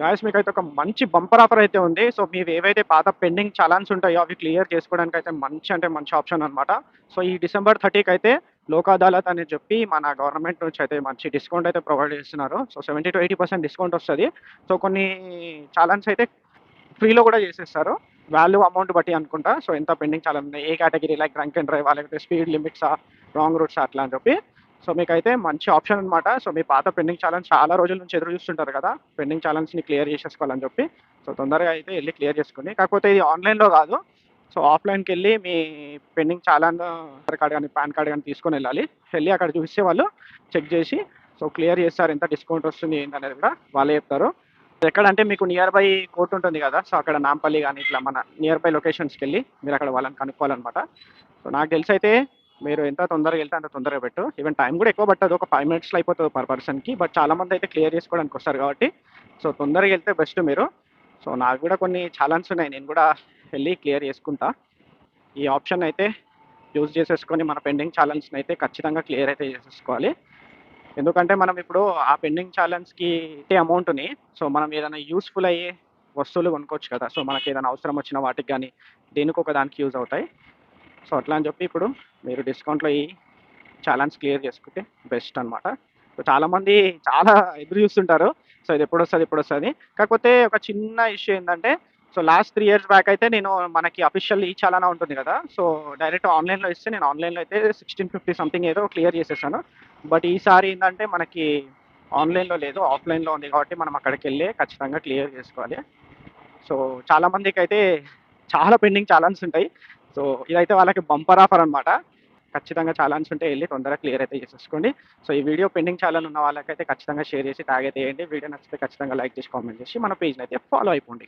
Guys మీకైతే ఒక మంచి బంపర్ ఆఫర్ అయితే ఉంది. సో మీవి ఏవైతే పాత పెండింగ్ చలాన్స్ ఉంటాయో అవి క్లియర్ చేసుకోవడానికైతే మంచి అంటే మంచి ఆప్షన్ అనమాట. సో ఈ డిసెంబర్ 30కి అయితే లోక్ అదాలత్ అని చెప్పి మన గవర్నమెంట్ నుంచి అయితే మంచి డిస్కౌంట్ అయితే ప్రొవైడ్ చేస్తున్నారు. సో 70-80% డిస్కౌంట్ వస్తది. సో కొన్ని చలాన్స్ అయితే ఫ్రీలో కూడా చేసేస్తారు. వాల్యూ అమౌంట్ బట్టి అనుకుంటా. సో ఎంత పెండింగ్ చలాన్ ఉన్నాయి, ఏ కేటగిరీ లైక్ డ్రంక్ అండ్ డ్రైవా, లేకపోతే స్పీడ్ లిమిట్సా, రాంగ్ రూట్సా అట్లా అని చెప్పి. సో మీకైతే మంచి ఆప్షన్ అనమాట. సో మీ పాత పెండింగ్ ఛాలెంజ్ చాలా రోజుల నుంచి ఎదురు చూస్తుంటారు కదా, పెండింగ్ ఛాలెంజ్ని క్లియర్ చేసేసుకోవాలని చెప్పి. సో తొందరగా అయితే వెళ్ళి క్లియర్ చేసుకోండి. కాకపోతే ఇది ఆన్లైన్లో కాదు, సో ఆఫ్లైన్కి వెళ్ళి మీ పెండింగ్ ఛాలెంజ్ ఆధార్ కార్డ్ కానీ పాన్ కార్డ్ కానీ తీసుకొని వెళ్ళాలి. వెళ్ళి అక్కడ చూస్తే వాళ్ళు చెక్ చేసి సో క్లియర్ చేస్తారు, ఎంత డిస్కౌంట్ వస్తుంది ఏంటనేది కూడా వాళ్ళే చెప్తారు. ఎక్కడంటే మీకు నియర్ బై కోర్ట్ ఉంటుంది కదా, సో అక్కడ నాంపల్లి కానీ ఇట్లా మన నియర్ బై లొకేషన్స్కి వెళ్ళి మీరు అక్కడ వాళ్ళని కనుక్కోవాలన్నమాట. సో నాకు తెలిసి అయితే మీరు ఎంత తొందరగా వెళ్తే అంత తొందరగా పెట్టు. ఈవెన్ టైం కూడా ఎక్కువ పట్టదు, ఒక 5 మినిట్స్లో అయిపోతుంది పర్ పర్సన్కి. బట్ చాలా మంది అయితే క్లియర్ చేసుకోవడానికి వస్తారు కాబట్టి సో తొందరగా వెళ్తే బెస్ట్ మీరు. సో నాకు కూడా కొన్ని ఛాలెంజ్ ఉన్నాయి, నేను కూడా వెళ్ళి క్లియర్ చేసుకుంటా. ఈ ఆప్షన్ అయితే యూజ్ చేసేసుకొని మన పెండింగ్ ఛాలెంజ్ని అయితే ఖచ్చితంగా క్లియర్ అయితే చేసేసుకోవాలి. ఎందుకంటే మనం ఇప్పుడు ఆ పెండింగ్ ఛాలెంజ్కి ఇచ్చే అమౌంట్ని సో మనం ఏదైనా యూస్ఫుల్ అయ్యే వస్తువులు కొనుక్కోవచ్చు కదా. సో మనకి ఏదైనా అవసరం వచ్చిన వాటికి కానీ దేనికి ఒక దానికి యూజ్ అవుతాయి. సో అట్లా అని చెప్పి ఇప్పుడు మీరు డిస్కౌంట్లో ఈ ఛాలెంజ్ క్లియర్ చేసుకుంటే బెస్ట్ అనమాట. సో చాలామంది చాలా ఎదురు చూస్తుంటారు, సో ఇది ఎప్పుడు వస్తుంది ఎప్పుడు వస్తుంది. కాకపోతే ఒక చిన్న ఇష్యూ ఏంటంటే, సో లాస్ట్ 3 ఇయర్స్ బ్యాక్ అయితే నేను మనకి అఫీషియల్ ఈ చాలానా ఉంటుంది కదా, సో డైరెక్ట్ ఆన్లైన్లో ఇస్తే నేను ఆన్లైన్లో అయితే 1650 సంథింగ్ ఏదో క్లియర్ చేసేసాను. బట్ ఈసారి ఏంటంటే మనకి ఆన్లైన్లో లేదు, ఆఫ్లైన్లో ఉంది కాబట్టి మనం అక్కడికి వెళ్ళి ఖచ్చితంగా క్లియర్ చేసుకోవాలి. సో చాలామందికి అయితే చాలా పెండింగ్ ఛాలెంజ్ ఉంటాయి. సో ఇదైతే వాళ్ళకి బంపర్ ఆఫర్ అనమాట. ఖచ్చితంగా ఛాలెంజ్ ఉంటే వెళ్ళి తొందరగా క్లియర్ అయితే చేసేసుకోండి. సో ఈ వీడియో పెండింగ్ ఛాలెంజ్ ఉన్న వాళ్ళకైతే ఖచ్చితంగా షేర్ చేసి ట్యాగ్ అయితే వేయండి. వీడియో నచ్చితే ఖచ్చితంగా లైక్ చేసి కామెంట్ చేసి మన పేజ్ని అయితే ఫాలో అయిపోండి.